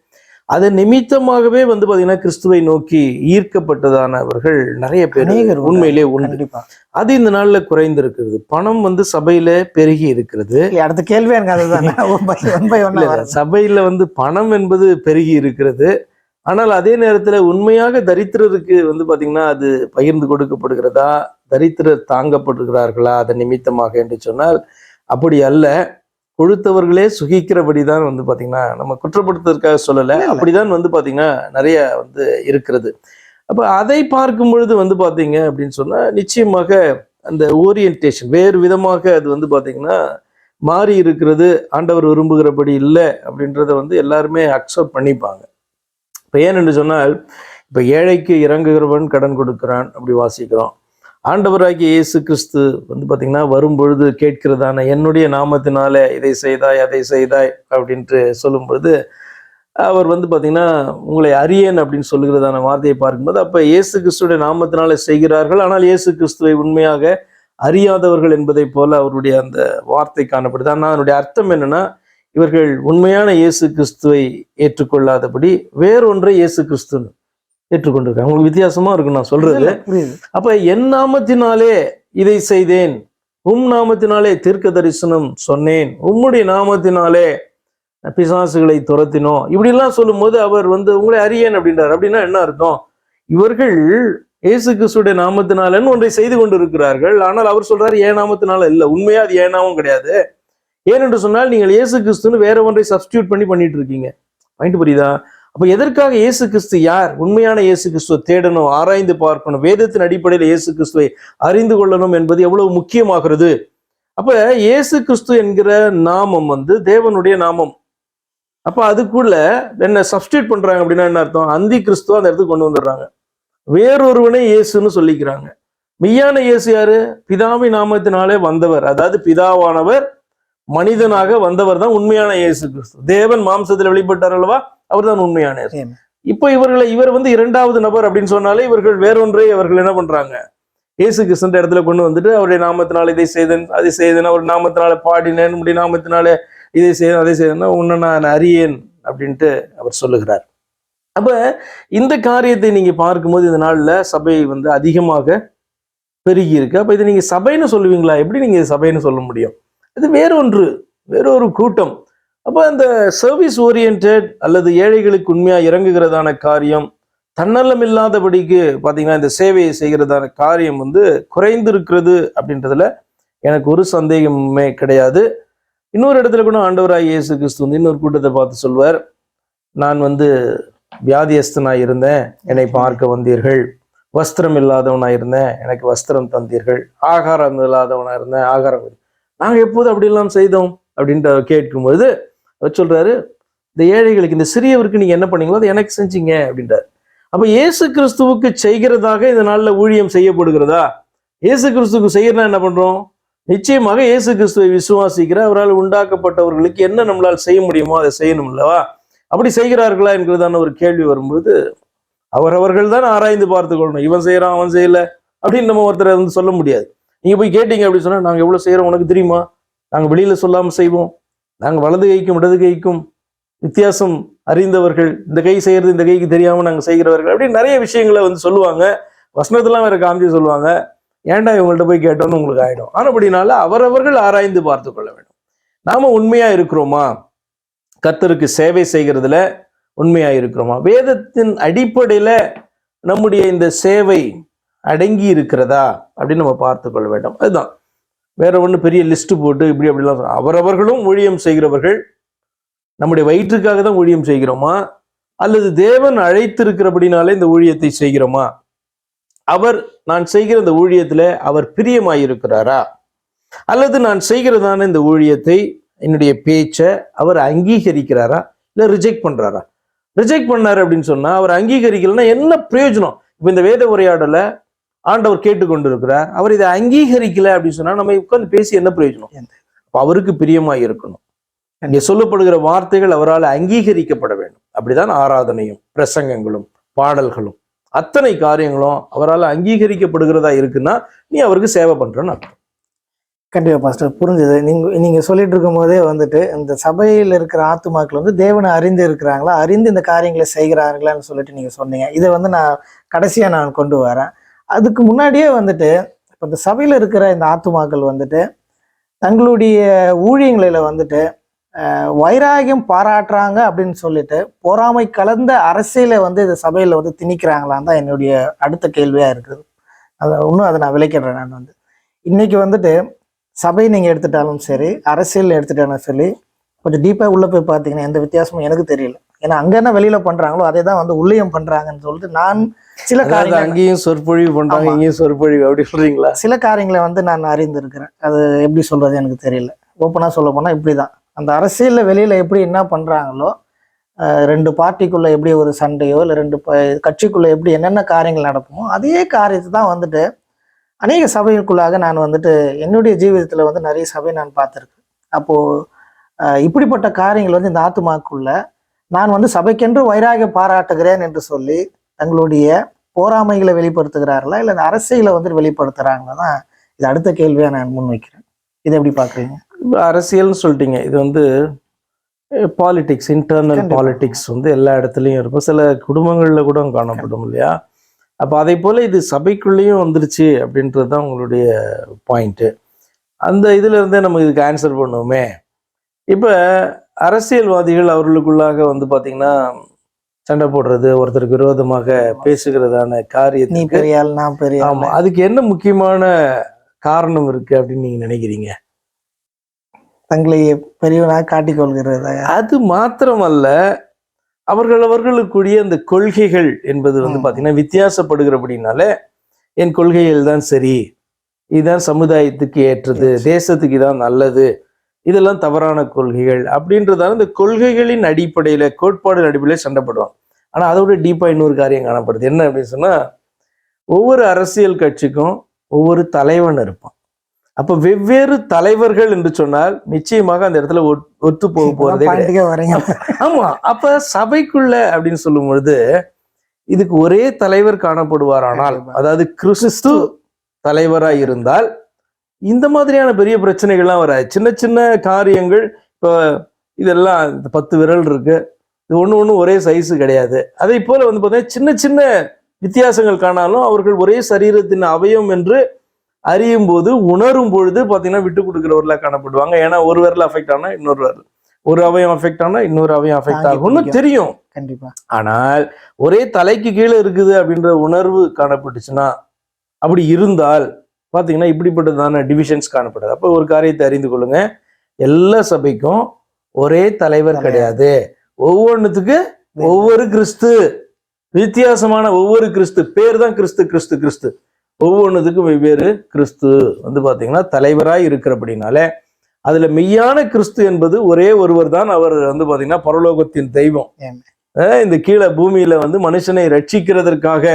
அதன் நிமித்தமாகவே வந்து பாத்தீங்கன்னா கிறிஸ்துவை நோக்கி ஈர்க்கப்பட்டதானவர்கள் நிறைய பேர் உண்மையிலே உண்டு. கண்டிப்பா. அது இந்த நாள்ல குறைந்து இருக்கிறது. பணம் வந்து சபையில பெருகி இருக்கிறது. அடுத்த கேள்வி எனக்கு அதுதான். சபையில வந்து பணம் என்பது பெருகி இருக்கிறது. ஆனால் அதே நேரத்துல உண்மையாக தரித்திரருக்கு வந்து பாத்தீங்கன்னா அது பகிர்ந்து கொடுக்கப்படுகிறதா, தரித்திரர் தாங்கப்படுகிறார்களா அதன் நிமித்தமாக என்று சொன்னால் அப்படி அல்ல. கொடுத்தவர்களே சுகிக்கிறபடிதான் வந்து பாத்தீங்கன்னா, நம்ம குற்றப்படுத்துவதற்காக சொல்லல, அப்படிதான் வந்து பாத்தீங்கன்னா நிறைய வந்து இருக்கிறது. அப்ப அதை பார்க்கும் பொழுது வந்து பாத்தீங்க அப்படின்னு சொன்னா நிச்சயமாக அந்த ஓரியன்டேஷன் வேறு விதமாக அது வந்து பாத்தீங்கன்னா மாறி இருக்கிறது. ஆண்டவர் விரும்புகிறபடி இல்லை அப்படின்றத வந்து எல்லாருமே அக்செப்ட் பண்ணிப்பாங்க. இப்ப ஏனென்று சொன்னால், இப்ப ஏழைக்கு இறங்குகிறவன் கடன் கொடுக்கிறான் அப்படி வாசிக்கிறோம். ஆண்டவராகிய இயேசு கிறிஸ்து வந்து பாத்தீங்கன்னா வரும்பொழுது கேட்கிறதான என்னுடைய நாமத்தினாலே இதை செய்தாய் அதை செய்தாய் அப்படின்ட்டு சொல்லும் பொழுது அவர் வந்து பாத்தீங்கன்னா உங்களை அறியேன் அப்படின்னு சொல்லுகிறதான வார்த்தையை பார்க்கும்போது, அப்ப இயேசு கிறிஸ்துடைய நாமத்தினால செய்கிறார்கள், ஆனால் இயேசு கிறிஸ்துவை உண்மையாக அறியாதவர்கள் என்பதை போல அவருடைய அந்த வார்த்தை காணப்படுது. ஆனால் அதனுடைய அர்த்தம் என்னன்னா, இவர்கள் உண்மையான இயேசு கிறிஸ்துவை ஏற்றுக்கொள்ளாதபடி வேறொன்றை இயேசு கிறிஸ்துன்னு ஏற்றுக்கொண்டிருக்காங்க. உங்களுக்கு வித்தியாசமா இருக்கும் நான் சொல்றது. அப்ப என் நாமத்தினாலே இதை செய்தேன், உம் நாமத்தினாலே தீர்க்க தரிசனம் சொன்னேன், உம்முடைய நாமத்தினாலே பிசாசுகளை துரத்தினோம், இப்படி எல்லாம் சொல்லும் போது அவர் வந்து உங்களை அறியேன் அப்படின்றார். அப்படின்னா என்ன அர்த்தம்? இவர்கள் இயேசு கிறிஸ்துடைய நாமத்தினாலன்னு ஒன்றை செய்து கொண்டு இருக்கிறார்கள். ஆனால் அவர் சொல்றாரு ஏன் நாமத்தினால இல்ல. உண்மையா அது ஏன் நாமம் கிடையாது. ஏனென்று சொன்னால் நீங்கள் இயேசு கிறிஸ்துன்னு வேற ஒன்றை சப்ஸ்டியூட் பண்ணிட்டு இருக்கீங்க. பாயிண்ட் புரியுதா? அப்ப எதற்காக இயேசு கிறிஸ்து யார்? உண்மையான இயேசு கிறிஸ்துவை தேடணும், ஆராய்ந்து பார்க்கணும், வேதத்தின் அடிப்படையில் இயேசு கிறிஸ்துவை அறிந்து கொள்ளணும் என்பது எவ்வளவு முக்கியமாகிறது. அப்ப இயேசு கிறிஸ்து என்கிற நாமம் வந்து தேவனுடைய நாமம். அப்ப அதுக்குள்ள என்ன சப்ஸ்டியூட் பண்றாங்க அப்படின்னா என்ன அர்த்தம்? அந்தி கிறிஸ்துவ அந்த இடத்துக்கு கொண்டு வந்துடுறாங்க. வேறொருவனை இயேசுன்னு சொல்லிக்கிறாங்க. மெய்யான இயேசு யாரு? பிதாவின் நாமத்தினாலே வந்தவர், அதாவது பிதாவானவர் மனிதனாக வந்தவர் தான் உண்மையான இயேசு கிறிஸ்து. தேவன் மாம்சத்தில் வெளிப்பட்டார் அல்லவா, அவர் தான் உண்மையான இயேசு. இப்போ இவர் வந்து இரண்டாவது நபர் அப்படின்னு சொன்னாலே இவர்கள் வேறொன்றை அவர்கள் என்ன பண்றாங்க, இயேசு கிறிஸ்து இடத்துல கொண்டு வந்துட்டு அவருடைய நாமத்தினால இதை செய்தேன் அதை செய்தேன், அவர் நாமத்தினால பாடினேன், உடைய நாமத்தினால இதை செய்தேன் அதை செய்தேன்னா உன்னை நான் அறியேன் அப்படின்ட்டு அவர் சொல்லுகிறார். அப்ப இந்த காரியத்தை நீங்க பார்க்கும்போது இந்த நாள்ல சபை வந்து அதிகமாக பெருகி இருக்கு. அப்ப இதை நீங்க சபைன்னு சொல்லுவீங்களா? எப்படி நீங்க சபைன்னு சொல்ல முடியும்? இது வேறொரு கூட்டம். அப்ப அந்த சர்வீஸ் ஓரியன்ட் அல்லது ஏழைகளுக்கு உண்மையா இறங்குகிறதான காரியம், தன்னலம் இல்லாதபடிக்கு பாத்தீங்கன்னா இந்த சேவையை செய்கிறதான காரியம் வந்து குறைந்திருக்கிறது அப்படின்றதுல எனக்கு ஒரு சந்தேகமே கிடையாது. இன்னொரு இடத்துல கூட ஆண்டவராய் இயேசு கிறிஸ்து வந்து இன்னொரு கூட்டத்தை பார்த்து சொல்வார், நான் வந்து வியாதியஸ்தனாய் இருந்தேன், என்னை பார்க்க வந்தீர்கள், வஸ்திரம் இல்லாதவனாய் இருந்தேன், எனக்கு வஸ்திரம் தந்தீர்கள், ஆகாரம் இல்லாதவனா இருந்தேன், ஆகாரம் நாங்க எப்போது அப்படி எல்லாம் செய்தோம் அப்படின்ட்டு கேட்கும்போது அவர் சொல்றாரு, இந்த ஏழைகளுக்கு இந்த சிறியவருக்கு நீங்க என்ன பண்ணீங்களோ அதை எனக்கு செஞ்சீங்க அப்படின்றார். அப்ப இயேசு கிறிஸ்துவுக்கு செய்கிறதாக இந்த நாள்ல ஊழியம் செய்யப்படுகிறதா? இயேசு கிறிஸ்துவுக்கு செய்யறதா என்ன பண்றோம்? நிச்சயமாக இயேசு கிறிஸ்துவை விசுவாசிக்கிற அவரால் உண்டாக்கப்பட்டவர்களுக்கு என்ன நம்மளால் செய்ய முடியுமோ அதை செய்யணும் அல்லவா? அப்படி செய்கிறார்களா என்கிறதான ஒரு கேள்வி வரும்போது அவர்கள் தான் ஆராய்ந்து பார்த்து கொள்ளணும். இவன் செய்யறான் அவன் செய்யல அப்படின்னு நம்ம ஒருத்தரை வந்து சொல்ல முடியாது. நீங்க போய் கேட்டீங்க அப்படின்னு சொன்னா, நாங்க எவ்வளவு செய்யறோம் உனக்கு தெரியுமா? நாங்க வெளியில சொல்லாம செய்வோம், நாங்க வலது கைக்கும் இடது கைக்கும் வித்தியாசம் அறிந்தவர்கள், இந்த கை செய்யறது இந்த கைக்கு தெரியாம நாங்க செய்கிறவர்கள் அப்படின்னு நிறைய விஷயங்களை வந்து சொல்லுவாங்க. வசனத்தெல்லாம் வேற காமிச்சு சொல்லுவாங்க. ஏன்டா இவங்கள்ட்ட போய் கேட்டோன்னு உங்களுக்கு ஆயிடும். ஆனபடினால அவரவர்கள் ஆராய்ந்து பார்த்து கொள்ள வேண்டும். நாம உண்மையா இருக்கிறோமா? கர்த்தருக்கு சேவை செய்கிறதுல உண்மையா இருக்கிறோமா? வேதத்தின் அடிப்படையில நம்முடைய இந்த சேவை அடங்கி இருக்கிறதா அப்படின்னு நம்ம பார்த்து கொள்ள வேண்டும். அதுதான், வேற ஒண்ணு பெரிய லிஸ்ட் போட்டு இப்படி அப்படிலாம் அவரவர்களும் ஊழியம் செய்கிறவர்கள் நம்முடைய வயிற்றுக்காக தான் ஊழியம் செய்கிறோமா, அல்லது தேவன் அழைத்திருக்கிறபடினாலே இந்த ஊழியத்தை செய்கிறோமா? அவர் நான் செய்கிற இந்த ஊழியத்துல அவர் பிரியமாயிருக்கிறாரா, அல்லது நான் செய்கிறதான இந்த ஊழியத்தை என்னுடைய பேச்சை அவர் அங்கீகரிக்கிறாரா, இல்ல ரிஜெக்ட் பண்றாரா? ரிஜெக்ட் பண்ணாரு அப்படின்னு சொன்னா, அவர் அங்கீகரிக்கலன்னா என்ன பிரயோஜனம்? இப்ப இந்த வேத உரையாடல ஆண்டவர் கேட்டுக்கொண்டு இருக்கிறார், அவர் இதை அங்கீகரிக்கல அப்படின்னு சொன்னா நம்ம உட்கார்ந்து பேசி என்ன பிரயோஜனம்? அவருக்கு பிரியமாய் இருக்கணும். இங்கே சொல்லப்படுகிற வார்த்தைகள் அவரால் அங்கீகரிக்கப்பட வேண்டும். அப்படிதான் ஆராதனையும் பிரசங்கங்களும் பாடல்களும் அத்தனை காரியங்களும் அவரால் அங்கீகரிக்கப்படுகிறதா இருக்குன்னா நீ அவருக்கு சேவை பண்றன்னு அர்த்தம். கண்டிப்பா பாஸ்டர், புரிஞ்சுது. நீங்க சொல்லிட்டு இருக்கும் போதே வந்துட்டு இந்த சபையில் இருக்கிற ஆத்துமாக்கள் வந்து தேவனை அறிந்து இருக்கிறாங்களா, அறிந்து இந்த காரியங்களை செய்கிறார்களான்னு சொல்லிட்டு நீங்க சொன்னீங்க. இதை வந்து நான் கடைசியா நான் கொண்டு வரேன். அதுக்கு முன்னாடியே வந்துட்டு இப்போ இந்த சபையில இருக்கிற இந்த ஆத்துமாக்கள் வந்துட்டு தங்களுடைய ஊழியங்களில வந்துட்டு வைராகியம் பாராட்டுறாங்க அப்படின்னு சொல்லிட்டு பொறாமை கலந்த அரசியலை வந்து இந்த சபையில வந்து திணிக்கிறாங்களான்னு தான் என்னுடைய அடுத்த கேள்வியா இருக்குது. அதை நான் விளக்கிடுறேன். நான் வந்து இன்னைக்கு வந்துட்டு சபை நீங்க எடுத்துட்டாலும் சரி, அரசியல் எடுத்துட்டாலும் சரி, கொஞ்சம் டீப்பா உள்ள போய் பார்த்தீங்கன்னா எந்த வித்தியாசமும் எனக்கு தெரியல. ஏன்னா அங்க என்ன வெளியில பண்றாங்களோ அதே தான் வந்து உள்ளேயும் பண்றாங்கன்னு சொல்லிட்டு நான் சில காரியங்கள் அங்கேயும் சொற்பொழிவு பண்றாங்க, இங்கேயும் சொற்பொழிவு அப்படி சொல்றீங்களா? சில காரியங்களை வந்து நான் அறிந்திருக்கிறேன். அது எப்படி சொல்றது எனக்கு தெரியல. ஓப்பனா சொல்ல போனா இப்படிதான், அந்த அரசியல்ல வெளியில எப்படி என்ன பண்றாங்களோ, ரெண்டு பார்ட்டிக்குள்ள எப்படி ஒரு சண்டையோ இல்லை ரெண்டு கட்சிக்குள்ள எப்படி என்னென்ன காரியங்கள் நடக்குமோ அதே காரியத்தை தான் வந்துட்டு அநேக சபைகளுக்குள்ளாக நான் வந்துட்டு என்னுடைய ஜீவிதத்துல வந்து நிறைய சபை நான் பார்த்துருக்கேன். அப்போ இப்படிப்பட்ட காரியங்கள் வந்து இந்த ஆத்துமாக்குள்ள நான் வந்து சபைக்கென்று வைராகிய பாராட்டுகிறேன் என்று சொல்லி தங்களுடைய போராமைகளை வெளிப்படுத்துகிறார்களா, இல்லை இந்த அரசியலை வந்து வெளிப்படுத்துறாங்களா தான் இது அடுத்த கேள்வியா நான் முன்வைக்கிறேன். இதை எப்படி பாக்குறீங்க? அரசியல்னு சொல்லிட்டீங்க, இது வந்து பாலிடிக்ஸ், இன்டர்னல் பாலிடிக்ஸ் வந்து எல்லா இடத்துலையும் இருக்கும், சில குடும்பங்கள்ல கூட காணப்படும் இல்லையா? அப்போ அதே போல இது சபைக்குள்ளேயும் வந்துருச்சு அப்படின்றது தான் உங்களுடைய பாயிண்ட்டு. அந்த இதுல இருந்தே நம்ம இதுக்கு ஆன்சர் பண்ணுவோமே. இப்போ அரசியல்வாதிகள் அவர்களுக்குள்ளாக வந்து பாத்தீங்கன்னா சண்டை போடுறது, ஒருத்தருக்கு விரோதமாக பேசுகிறதான காரியத்துக்கு நான் பெரிய ஆமா, அதுக்கு என்ன முக்கியமான காரணம் இருக்கு அப்படின்னு நீங்க நினைக்கிறீங்க? தங்களை பெரியவனாக காட்டிக்கொள்கிறது. அது மாத்திரமல்ல, அவர்களுக்குரிய அந்த கொள்கைகள் என்பது வந்து பாத்தீங்கன்னா வித்தியாசப்படுகிறபடினால என் கொள்கைகள் தான் சரி, இதுதான் சமுதாயத்துக்கு ஏற்றது, தேசத்துக்கு இதான் நல்லது, இதெல்லாம் தவறான கொள்கைகள் அப்படின்றதால இந்த கொள்கைகளின் அடிப்படையில, கோட்பாடு அடிப்படையில சண்டைப்படுவாங்க. ஆனா அதோட டீப்பா இன்னொரு காரியம் காணப்படுது. என்ன அப்படின்னு சொன்னா, ஒவ்வொரு அரசியல் கட்சிக்கும் ஒவ்வொரு தலைவன் இருப்பான். அப்ப வெவ்வேறு தலைவர்கள் என்று சொன்னால் நிச்சயமாக அந்த இடத்துல ஒத்து போக போறதே வரீங்க. ஆமா, அப்ப சபைக்குள்ள அப்படின்னு சொல்லும் பொழுது இதுக்கு ஒரே தலைவர் காணப்படுவாரானால், அதாவது கிறிஸ்து தலைவராய் இருந்தால் இந்த மாதிரியான பெரிய பிரச்சனைகள்லாம் வராது. சின்ன சின்ன காரியங்கள், இப்போ இதெல்லாம் 10 விரல் இருக்கு, இது ஒண்ணு ஒரே சைஸு கிடையாது. அதே போல வந்து பார்த்தீங்கன்னா சின்ன சின்ன வித்தியாசங்கள் காணாலும் அவர்கள் ஒரே சரீரத்தின் அவயம் என்று அறியும் போது, உணரும் பொழுது பார்த்தீங்கன்னா விட்டு கொடுக்கிறவர்களா காணப்படுவாங்க. ஏன்னா ஒரு விரல் அஃபெக்ட் ஆனா இன்னொரு விரல், ஒரு அவயம் அஃபெக்ட் ஆனா இன்னொரு அவயம் அஃபெக்ட் ஆகும்னு தெரியும். கண்டிப்பா. ஆனால் ஒரே தலைக்கு கீழே இருக்குது அப்படின்ற உணர்வு காணப்பட்டுச்சுன்னா, அப்படி இருந்தால் பார்த்தீங்கன்னா இப்படிப்பட்டதான டிவிஷன்ஸ் காணப்படாது. அப்போ ஒரு காரியத்தை அறிந்து கொள்ளுங்க, எல்லா சபைக்கும் ஒரே தலைவர் கிடையாது. ஒவ்வொன்றுத்துக்கு ஒவ்வொரு கிறிஸ்து, வித்தியாசமான ஒவ்வொரு கிறிஸ்து, பேர் தான் கிறிஸ்து கிறிஸ்து கிறிஸ்து, ஒவ்வொன்றுத்துக்கும் வெவ்வேறு கிறிஸ்து வந்து பார்த்தீங்கன்னா தலைவராய் இருக்கிறபடினால அதுல மெய்யான கிறிஸ்து என்பது ஒரே ஒருவர் தான். அவர் வந்து பார்த்தீங்கன்னா பரலோகத்தின் தெய்வம். இந்த கீழே பூமியில வந்து மனுஷனை ரட்சிக்கிறதற்காக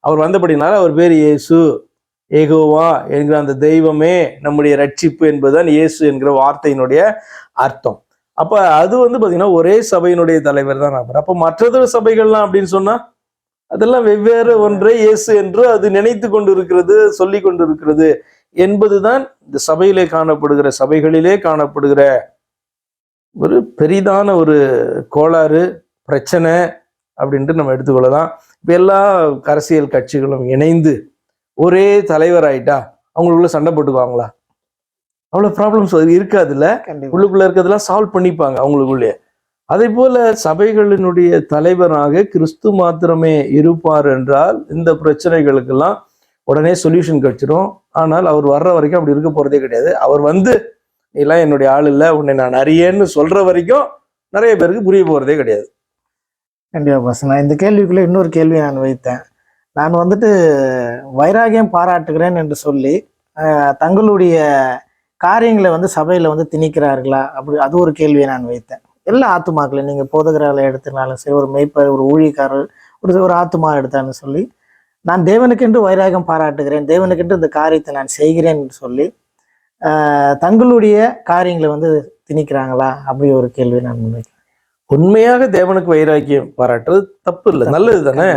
அவர் வந்தபடினால அவர் பேர் இயேசு, ஏகோவா என்கிற அந்த தெய்வமே நம்முடைய ரட்சிப்பு என்பதுதான் இயேசு என்கிற வார்த்தையினுடைய அர்த்தம். அப்ப அது வந்து பாத்தீங்கன்னா ஒரே சபையினுடைய தலைவர் தான் அவர். அப்ப மற்றொரு சபைகள்லாம் அப்படின்னு சொன்னா அதெல்லாம் வெவ்வேறு ஒன்றை இயேசு என்று அது நினைத்து கொண்டு இருக்கிறது, சொல்லி கொண்டு இருக்கிறது என்பதுதான் இந்த சபையிலே காணப்படுகிற, சபைகளிலே காணப்படுகிற ஒரு பெரிதான ஒரு கோளாறு, பிரச்சனை அப்படின்ட்டு நம்ம எடுத்துக்கொள்ளலாம். இப்ப எல்லா அரசியல் கட்சிகளும் இணைந்து ஒரே தலைவர் ஆயிட்டா அவங்களுக்குள்ள சண்டை போட்டுக்குவாங்களா? அவ்வளவு ப்ராப்ளம்ஸ் இருக்காதுல்ல. கண்டிப்பா. உள்ளுக்குள்ள இருக்கிறதெல்லாம் சால்வ் பண்ணிப்பாங்க அவங்களுக்குள்ளே. அதே போல சபைகளினுடைய தலைவராக கிறிஸ்து மாத்திரமே இருப்பார் என்றால் இந்த பிரச்சனைகளுக்கெல்லாம் உடனே சொல்யூஷன் கிடைச்சிடும். ஆனால் அவர் வர்ற வரைக்கும் அப்படி இருக்க போறதே கிடையாது. அவர் வந்து எல்லாம் என்னுடைய ஆள் இல்லை, உன்னை நான் அறியேன்னு சொல்ற வரைக்கும் நிறைய பேருக்கு புரிய போறதே கிடையாது. கண்டிப்பா பாஸ்டர். நான் இந்த கேள்விக்குள்ள இன்னொரு கேள்வி நான் வைத்தேன். நான் வந்துட்டு வைராகியம் பாராட்டுகிறேன் என்று சொல்லி தங்களுடைய காரியங்களை வந்து சபையில வந்து திணிக்கிறார்களா, அப்படி அது ஒரு கேள்வியை நான் வைத்தேன். எல்லா ஆத்துமாக்களையும் நீங்க போதகரால எடுத்துனாலும் சரி, ஒரு மேய்ப்பர், ஒரு ஊழியக்காரர், ஒரு ஆத்துமா எடுத்தான்னு சொல்லி, நான் தேவனுக்கென்று வைராகம் பாராட்டுகிறேன், தேவனுக்கென்று இந்த காரியத்தை நான் செய்கிறேன் என்று சொல்லி தங்களுடைய காரியங்களை வந்து திணிக்கிறாங்களா, அப்படி ஒரு கேள்வி நான் முன்வைக்கிறேன். உண்மையாக தேவனுக்கு வைராக்கியம் பாராட்டுறது தப்பு இல்லை, நல்லது தானே.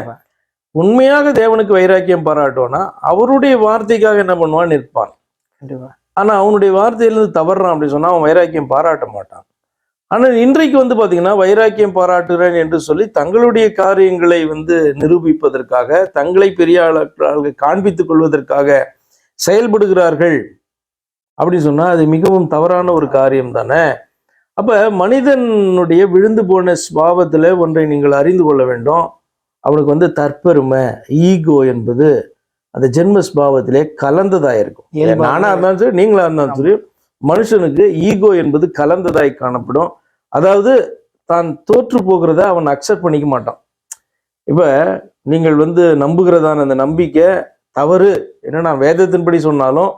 உண்மையாக தேவனுக்கு வைராக்கியம் பாராட்டோம்னா அவருடைய வார்த்தைக்காக என்ன பண்ணுவான், நிற்பான். கண்டிப்பா. ஆனா அவனுடைய வார்த்தையிலிருந்து தவறான் அப்படின்னு சொன்னா அவன் வைராக்கியம் பாராட்ட மாட்டான். ஆனால் இன்றைக்கு வந்து பாத்தீங்கன்னா வைராக்கியம் பாராட்டுகிறேன் என்று சொல்லி தங்களுடைய காரியங்களை வந்து நிரூபிப்பதற்காக, தங்களை பெரிய ஆளாக காண்பித்துக் கொள்வதற்காக செயல்படுகிறார்கள் அப்படின்னு சொன்னா அது மிகவும் தவறான ஒரு காரியம் தானே. அப்ப மனிதனுடைய விழுந்து போன ஸ்பாவத்துல ஒன்றை நீங்கள் அறிந்து கொள்ள வேண்டும். அவனுக்கு வந்து தற்பெருமை, ஈகோ என்பது அந்த ஜென்ம ஸ்பாவத்திலே கலந்ததா இருக்கும். நானா இருந்தாலும் சரி, நீங்களா இருந்தாலும் சரி, மனுஷனுக்கு ஈகோ என்பது கலந்ததாய் காணப்படும். அதாவது தான் தோற்று போகிறத அவன் அக்செப்ட் பண்ணிக்க மாட்டான். இப்ப நீங்கள் வந்து நம்புகிறதான அந்த நம்பிக்கை தவறு என்ன நான் வேதத்தின்படி சொன்னாலும்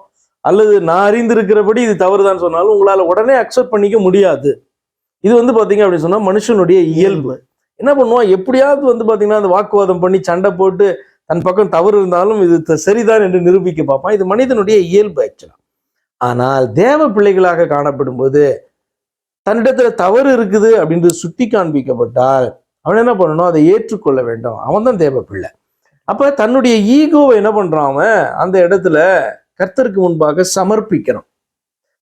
அல்லது நான் அறிந்திருக்கிறபடி இது தவறுதான் சொன்னாலும் உங்களால உடனே அக்செப்ட் பண்ணிக்க முடியாது. இது வந்து பாத்தீங்க அப்படின்னு சொன்னா மனுஷனுடைய இயல்பு. என்ன பண்ணுவான், எப்படியாவது வந்து பாத்தீங்கன்னா அந்த வாக்குவாதம் பண்ணி சண்டை போட்டு தன் பக்கம் தவறு இருந்தாலும் இது சரிதான் என்று நிரூபிக்க பார்ப்பான். இது மனிதனுடைய இயல்பு ஆக்சுவலா. ஆனால் தேவ பிள்ளைகளாக காணப்படும் போது தன்னிடத்துல தவறு இருக்குது அப்படின்றது சுட்டி காண்பிக்கப்பட்டால் அவன் என்ன பண்ணணும், அதை ஏற்றுக்கொள்ள வேண்டும். அவன் தான் தேவ பிள்ளை. அப்ப தன்னுடைய ஈகோவை என்ன பண்றான், அவன் அந்த இடத்துல கர்த்தருக்கு முன்பாக சமர்ப்பிக்கிறான்.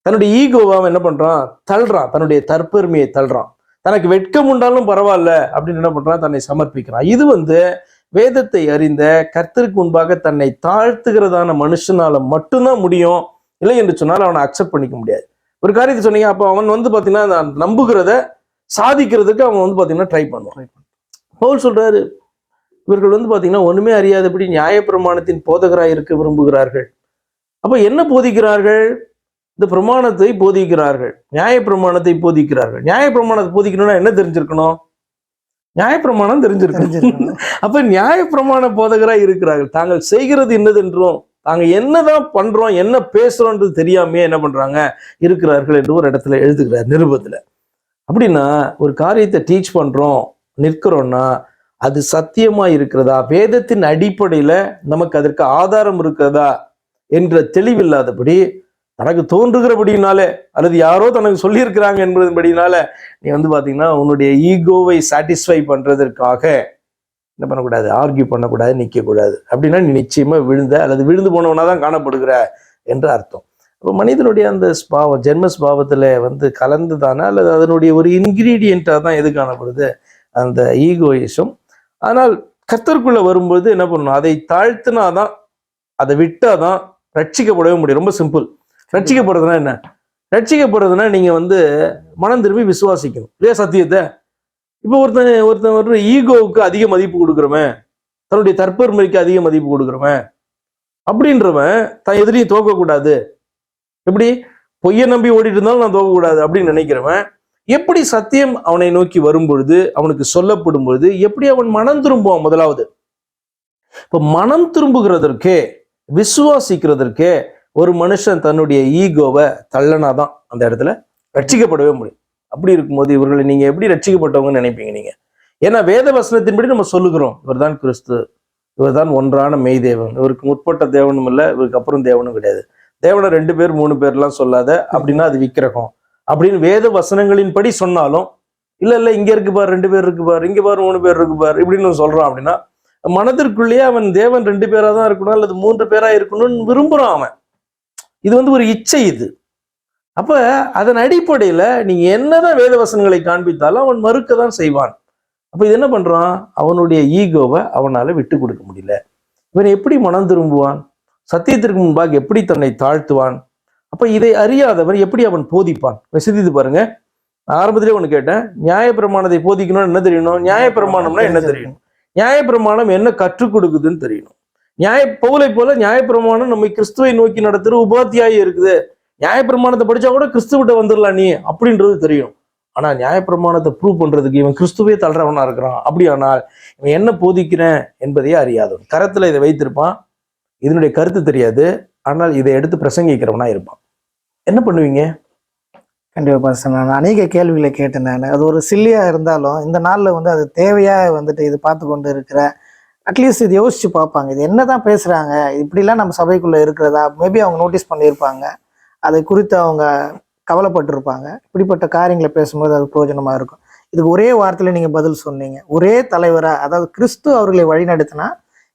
தன்னுடைய ஈகோவை அவன் என்ன பண்றான், தள்ளுறான். தன்னுடைய தற்பெருமையை தள்ளுறான். தனக்கு வெட்கம் உண்டாலும் பரவாயில்ல அப்படின்னு என்ன பண்றான், தன்னை சமர்ப்பிக்கிறான். இது வந்து வேதத்தை அறிந்த கர்த்தருக்கு முன்பாக தன்னை தாழ்த்துகிறதான மனுஷனால மட்டும்தான் முடியும். இல்லை என்று சொன்னால் அவனை அக்செப்ட் பண்ணிக்க முடியாது. ஒரு காரியத்தை சொன்னீங்க, அப்போ அவன் வந்து பாத்தீங்கன்னா நம்புகிறத சாதிக்கிறதுக்கு அவன் வந்து பாத்தீங்கன்னா ட்ரை பண்ணுவான். பவுல் சொல்றாரு, இவர்கள் வந்து பாத்தீங்கன்னா ஒண்ணுமே அறியாதபடி நியாயப்பிரமாணத்தின் போதகராய் இருக்க விரும்புகிறார்கள். அப்ப என்ன போதிக்கிறார்கள், இந்த பிரமாணத்தை போதிக்கிறார்கள், நியாயப்பிரமாணத்தை போதிக்கிறார்கள். நியாயப்பிரமாணத்தை போதிக்கணும்னா என்ன தெரிஞ்சிருக்கணும், நியாயப்பிரமாணம் தெரிஞ்சிருக்கணும். அப்ப நியாயப்பிரமாண போதகராய் இருக்கிறார்கள். தாங்கள் செய்கிறது என்னதென்றும் தாங்க என்னதான் பண்றோம் என்ன பேசுறோன்றது தெரியாமே என்ன பண்றாங்க இருக்கிறார்கள் என்று ஒரு இடத்துல எழுதுகிறார் நிருபத்துல. அப்படின்னா ஒரு காரியத்தை டீச் பண்றோம் நிற்கிறோம்னா அது சத்தியமா இருக்கிறதா, வேதத்தின் அடிப்படையில நமக்கு அதற்கு ஆதாரம் இருக்கிறதா என்ற தெளிவில்லாதபடி தனக்கு தோன்றுகிறபடினாலே அல்லது யாரோ தனக்கு சொல்லியிருக்கிறாங்க என்பதன்படினால நீ வந்து பாத்தீங்கன்னா உன்னுடைய ஈகோவை சாட்டிஸ்ஃபை பண்றதற்காக என்ன பண்ணக்கூடாது, ஆர்கியூ பண்ணக்கூடாது, நிற்கக்கூடாது. அப்படின்னா நீ நிச்சயமா விழுந்த அல்லது விழுந்து போனவனா தான் காணப்படுகிற என்று அர்த்தம். இப்போ மனிதனுடைய அந்த ஸ்பாவம் ஜென்ம ஸ்பாவத்துல வந்து கலந்துதானே அல்லது அதனுடைய ஒரு இன்கிரீடியண்டா தான் எது காணப்படுது, அந்த ஈகோயிசம். ஆனால் கர்த்தருக்குள்ள வரும்போது என்ன பண்ணணும், அதை தாழ்த்தினாதான், அதை விட்டாதான் ரட்சிக்கப்படவே முடியும். ரொம்ப சிம்பிள். ரட்சிக்கப்படுறதுனா என்ன, ரட்சிக்கப்படுறதுனா நீங்க வந்து மனம் திரும்பி விசுவாசிக்கணும் இதே சத்தியத்தை. இப்போ ஒருத்தன் ஈகோவுக்கு அதிக மதிப்பு கொடுக்குறவன், தன்னுடைய தற்பெருமைக்கு அதிக மதிப்பு கொடுக்குறவன் அப்படின்றவன் தான் எதிரையும் தோக்கக்கூடாது, எப்படி பொய்யை நம்பி ஓடிட்டு இருந்தாலும் நான் தோக்கக்கூடாது அப்படின்னு நினைக்கிறவன் எப்படி சத்தியம் அவனை நோக்கி வரும் பொழுது அவனுக்கு சொல்லப்படும் பொழுது எப்படி அவன் மனம் திரும்புவான். முதலாவது இப்ப மனம் திரும்புகிறதற்கே விசுவாசிக்கிறதற்கே ஒரு மனுஷன் தன்னுடைய ஈகோவை தள்ளனாதான் அந்த இடத்துல ரட்சிக்கப்படவே முடியும். அப்படி இருக்கும்போது இவர்களை நீங்க எப்படி ரட்சிக்கப்பட்டவங்கன்னு நினைப்பீங்க நீங்க? ஏன்னா வேத வசனத்தின்படி நம்ம சொல்லுகிறோம், இவர் தான் கிறிஸ்து, இவர் தான் ஒன்றான மெய் தேவன், இவருக்கு முற்பட்ட தேவனும் இல்லை, இவருக்கு அப்புறம் தேவனும் கிடையாது, தேவனை 2 பேர் 3 பேர்லாம் சொல்லாத, அப்படின்னா அது விக்கிரகம் அப்படின்னு வேத வசனங்களின் படி சொன்னாலும் இல்ல இங்க இருக்கு பாரு 2 பேர் இருக்கு பாரு, இங்க பாரு 3 பேர் இருக்கு பாரு இப்படின்னு சொல்றான். அப்படின்னா மனதிற்குள்ளேயே அவன் தேவன் 2 பேரா தான் இருக்கணும் அல்லது 3 பேரா இருக்கணும்னு விரும்புறான் அவன். இது வந்து ஒரு இச்சை இது. அப்ப அதன் அடிப்படையில நீங்க என்னதான் வேத வசனங்களை காண்பித்தாலும் அவன் மறுக்க தான் செய்வான். அப்ப இது என்ன பண்றான், அவனுடைய ஈகோவை அவனால விட்டு கொடுக்க முடியல. இவன் எப்படி மனம் திரும்புவான், சத்தியத்திற்கு முன்பாக எப்படி தன்னை தாழ்த்துவான், அப்ப இதை அறியாதவர் எப்படி அவன் போதிப்பான்? சிந்தித்து பாருங்க. ஆரம்பத்திலே ஒண்ணு கேட்டேன், நியாயப்பிரமாணத்தை போதிக்கணும்னு என்ன தெரியணும்? நியாயப்பிரமாணம்னா என்ன தெரியணும்? நியாயப்பிரமாணம் என்ன கற்றுக் கொடுக்குதுன்னு தெரியணும். பவுலை போல நியாயப்பிரமாணம் நம்மை கிறிஸ்துவை நோக்கி நடத்துற உபாத்தியாயி இருக்குது. நியாயப்பிரமாணத்தை படிச்சா கூட கிறிஸ்துவிட்ட வந்துடலாம் நீ அப்படின்றது தெரியும். ஆனா நியாயப்பிரமாணத்தை ப்ரூவ் பண்றதுக்கு இவன் கிறிஸ்துவே தள்ளுறவனா இருக்கிறான். அப்படியானால் இவன் என்ன போதிக்கிறேன் என்பதையே அறியாதவன். கரத்துல இதை வைத்திருப்பான், இதனுடைய கருத்து தெரியாது, ஆனால் இதை எடுத்து பிரசங்கிக்கிறவனா இருப்பான். என்ன பண்ணுவீங்க? கண்டிப்பா பாஸ்டர், நான் அநேக கேள்விகளை கேட்டேன். நான் அது ஒரு சில்லியா இருந்தாலும் இந்த நாள்ல வந்து அது தேவையா வந்துட்டு இது பார்த்து கொண்டு இருக்கிற அட்லீஸ்ட் இது யோசிச்சு பார்ப்பாங்க, இது என்னதான் பேசுறாங்க, இப்படிலாம் நம்ம சபைக்குள்ள இருக்கிறதா, மேபி அவங்க நோட்டீஸ் பண்ணியிருப்பாங்க, அதை குறித்து அவங்க கவலைப்பட்டிருப்பாங்க. இப்படிப்பட்ட காரியங்களை பேசும்போது அது பிரயோஜனமா இருக்கும். இதுக்கு ஒரே வார்த்தையில நீங்க பதில் சொன்னீங்க. ஒரே தலைவரா, அதாவது கிறிஸ்து அவர்களை வழிநடத்தினா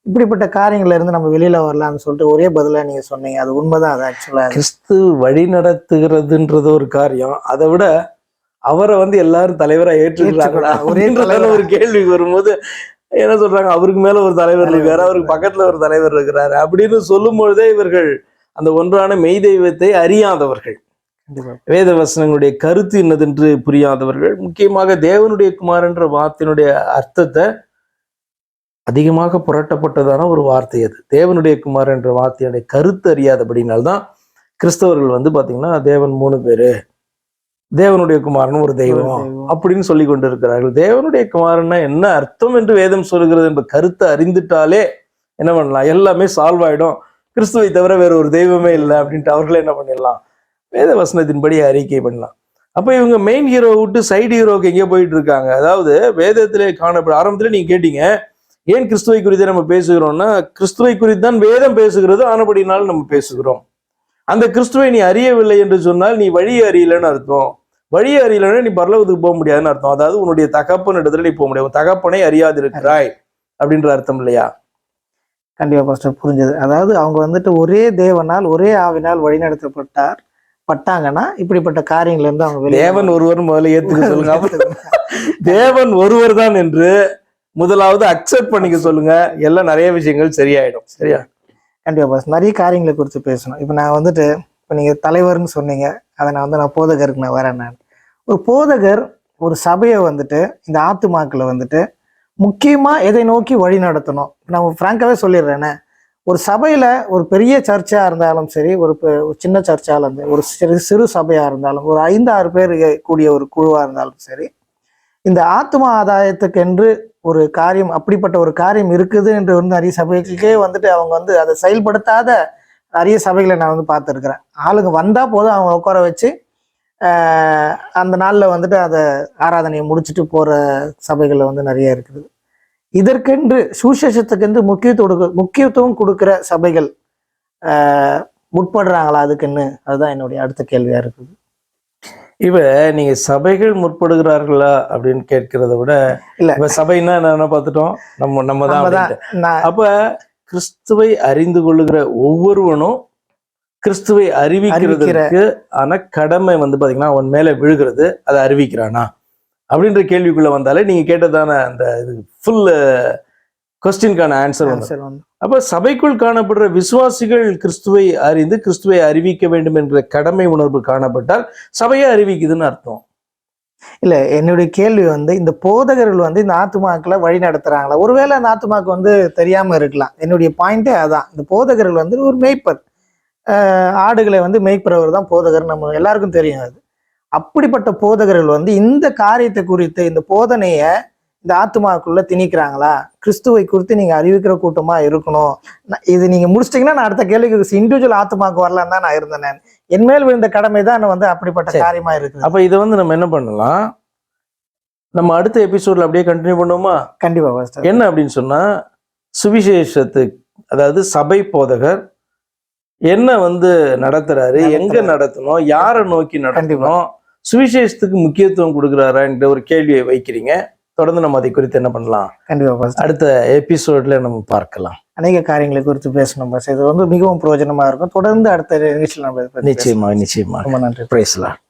இப்படிப்பட்ட காரியங்கள்ல இருந்து நம்ம வெளியில வரலாம்னு சொல்லிட்டு ஒரே பதிலா நீங்க சொன்னீங்க. அது உண்மைதான். அது ஆக்சுவலா கிறிஸ்து வழி நடத்துகிறதுன்றது ஒரு காரியம். அதை விட அவரை வந்து எல்லாரும் தலைவரா ஏற்றுக்கிறாங்களா ஒரே ஒரு கேள்வி வரும்போது என்ன சொல்றாங்க, அவருக்கு மேல ஒரு தலைவர் இருக்காரு, அவருக்கு பக்கத்துல ஒரு தலைவர் இருக்கிறாரு அப்படின்னு சொல்லும் பொழுதே இவர்கள் அந்த ஒன்றான மெய் தெய்வத்தை அறியாதவர்கள், வேத வசனங்களுடைய கருத்து என்னதென்று புரியாதவர்கள், முக்கியமாக தேவனுடைய குமாரன்ற வார்த்தையினுடைய அர்த்தத்தை அதிகமாக புரட்டப்பட்டதான ஒரு வார்த்தை அது. தேவனுடைய குமார் என்ற வார்த்தையுடைய கருத்து அறியாதபடினால்தான் கிறிஸ்தவர்கள் வந்து பாத்தீங்கன்னா தேவன் 3 பேரு, தேவனுடைய குமாரன் ஒரு தெய்வம் அப்படின்னு சொல்லி கொண்டு இருக்கிறார்கள். தேவனுடைய குமாரன்னா என்ன அர்த்தம் என்று வேதம் சொல்லுகிறது என்ற கருத்தை அறிந்துட்டாலே என்ன பண்ணலாம், எல்லாமே சால்வ் ஆயிடும். கிறிஸ்துவை தவிர வேற ஒரு தெய்வமே இல்லை அப்படின்ட்டு அவர்களே என்ன பண்ணிடலாம், வேத வசனத்தின்படி அறிக்கை பண்ணலாம். அப்ப இவங்க மெயின் ஹீரோ விட்டு சைடு ஹீரோக்கு எங்கேயோ போயிட்டு இருக்காங்க. அதாவது வேதத்திலே காணப்படும். ஆரம்பத்துல நீங்க கேட்டீங்க ஏன் கிறிஸ்துவை குறித்து நம்ம பேசுகிறோம்னா, கிறிஸ்துவை குறித்து தான் வேதம் பேசுகிறது, ஆனபடினாலும் நம்ம பேசுகிறோம். அந்த கிறிஸ்துவை நீ அறியவில்லை என்று சொன்னால் நீ வழியை அறியலைன்னு அர்த்தம். வழியை அறியலைன்னா நீ பரலோகத்துக்கு போக முடியாதுன்னு அர்த்தம். அதாவது உன்னுடைய தகப்பன் இடத்துல நீ போக முடியாது, தகப்பனை அறியாது இருக்கிறாய் அப்படின்ற அர்த்தம் இல்லையா? கண்டிப்பா பாஸ்டர், புரிஞ்சது. அதாவது அவங்க வந்துட்டு ஒரே தேவனால் ஒரே ஆவினால் பட்டாங்கன்னா இப்படிப்பட்ட காரியங்கள்ல இருந்து அவங்க தேவன் ஒருவர் முதல்ல ஏத்துக்க சொல்லுங்க. தேவன் ஒருவர் தான் என்று முதலாவது அக்செப்ட் பண்ணிக்க சொல்லுங்க, எல்லாம் நிறைய விஷயங்கள் சரியாயிடும். சரியா? கண்டிப்பா பாஸ், நிறைய காரியங்களை குறித்து பேசணும். இப்போ நான் வந்துட்டு இப்போ நீங்க தலைவர்னு சொன்னீங்க, அதை நான் போதகருக்கு நான் வரேன். நான் ஒரு போதகர் ஒரு சபையை வந்துட்டு இந்த ஆத்துமாக்களை வந்துட்டு முக்கியமா எதை நோக்கி வழி நடத்தணும். நான் ஃப்ராங்காவே சொல்லிடுறேனே, ஒரு சபையில ஒரு பெரிய சர்ச்சா இருந்தாலும் சரி, ஒரு சின்ன சர்ச்சால இருந்து ஒரு சிறு சபையா இருந்தாலும், ஒரு 5-6 பேர் கூடிய ஒரு குழுவா இருந்தாலும் சரி, இந்த ஆத்மா ஆதாயத்துக்கு என்று ஒரு காரியம், அப்படிப்பட்ட ஒரு காரியம் இருக்குது என்று வந்து நிறைய சபைகளுக்கே வந்துட்டு அவங்க வந்து அதை செயல்படுத்தாத நிறைய சபைகளை நான் வந்து பார்த்துருக்கிறேன். ஆளுங்க வந்தா போதும் அவங்க உட்கார வச்சு அந்த நாளில் வந்துட்டு அதை ஆராதனையை முடிச்சுட்டு போற சபைகள் வந்து நிறைய இருக்குது. இதற்கென்று சுவிசேஷத்துக்கென்று முக்கியத்துவம் கொடுக்கிற சபைகள் முற்படுறாங்களா அதுக்குன்னு? அதுதான் என்னுடைய அடுத்த கேள்வியா இருக்குது. நீங்க சபைகள் முற்படுகிறார்களா அப்படின்னு கேட்கிறத விட, இல்ல சபைன்னா என்ன பார்த்துட்டோம், நம்ம தான். அப்ப கிறிஸ்துவை அறிந்து கொள்ளுகிற ஒவ்வொருவனும் கிறிஸ்துவை அறிவிக்கிறதுக்கு ஆன கடமை வந்து பாத்தீங்கன்னா அவன் மேல விழுகிறது, அதை அறிவிக்கிறானா அப்படின்ற கேள்விக்குள்ள வந்தாலே நீங்க கேட்டதான அந்த ஃபுல் கொஸ்டின்கான ஆன்சர் வந்து. அப்ப சபைக்குள் காணப்படுற விசுவாசிகள் கிறிஸ்துவை அறிந்து கிறிஸ்துவை அறிவிக்க வேண்டும் என்ற கடமை உணர்வு காணப்பட்டால் சபையை அறிவிக்குதுன்னு அர்த்தம். இல்ல, என்னுடைய கேள்வி வந்து இந்த போதகர்கள் வந்து இந்த ஆத்துமாக்களை வழி நடத்துறாங்களா? ஒருவேளை அந்த ஆத்துமாக்கு வந்து தெரியாம இருக்கலாம். என்னுடைய பாயிண்டே அதான். இந்த போதகர்கள் வந்து ஒரு மேய்ப்பர், ஆடுகளை வந்து மேய்ப்பறவர் தான் போதகர், நம்ம எல்லாருக்கும் தெரியும் அது. அப்படிப்பட்ட போதகர்கள் வந்து இந்த காரியத்தை குறித்து இந்த போதனைய இந்த ஆத்துமாக்குள்ள திணிக்கிறாங்களா? கிறிஸ்துவை குறித்து நீங்க அறிவிக்கிற கூட்டமா இருக்கணும். இது நீங்க முடிச்சிட்டீங்கன்னா நான் அடுத்த கேள்விக்கு இண்டிவிஜுவல் ஆத்துமாக்கு வரலாம் தான் நான் இருந்தேன். நான் என்மேல் விழுந்த கடமை தான் வந்து அப்படிப்பட்ட காரியமா இருக்கு. அப்ப இதை வந்து நம்ம என்ன பண்ணலாம், நம்ம அடுத்த எபிசோட்ல அப்படியே கண்டினியூ பண்ணுவோமா? கண்டிப்பா. என்ன அப்படின்னு சொன்னா, சுவிசேஷத்துக்கு அதாவது சபை போதகர் என்ன வந்து நடத்துறாரு, எங்க நடத்தணும், யாரை நோக்கி நடத்தணும், சுவிசேஷத்துக்கு முக்கியத்துவம் கொடுக்குறாரா என்ற ஒரு கேள்வியை வைக்கிறீங்க. தொடர்ந்து நம்ம அதை குறித்து என்ன பண்ணலாம், கண்டிப்பா அடுத்த எபிசோட்ல நம்ம பார்க்கலாம். அநேக காரியங்களை குறித்து பேசணும் பாஸ். இது வந்து மிகவும் பிரயோஜனமா இருக்கும். தொடர்ந்து அடுத்த நிகழ்ச்சியில் நம்ம நிச்சயமா ரொம்ப நன்றி. Praise the Lord.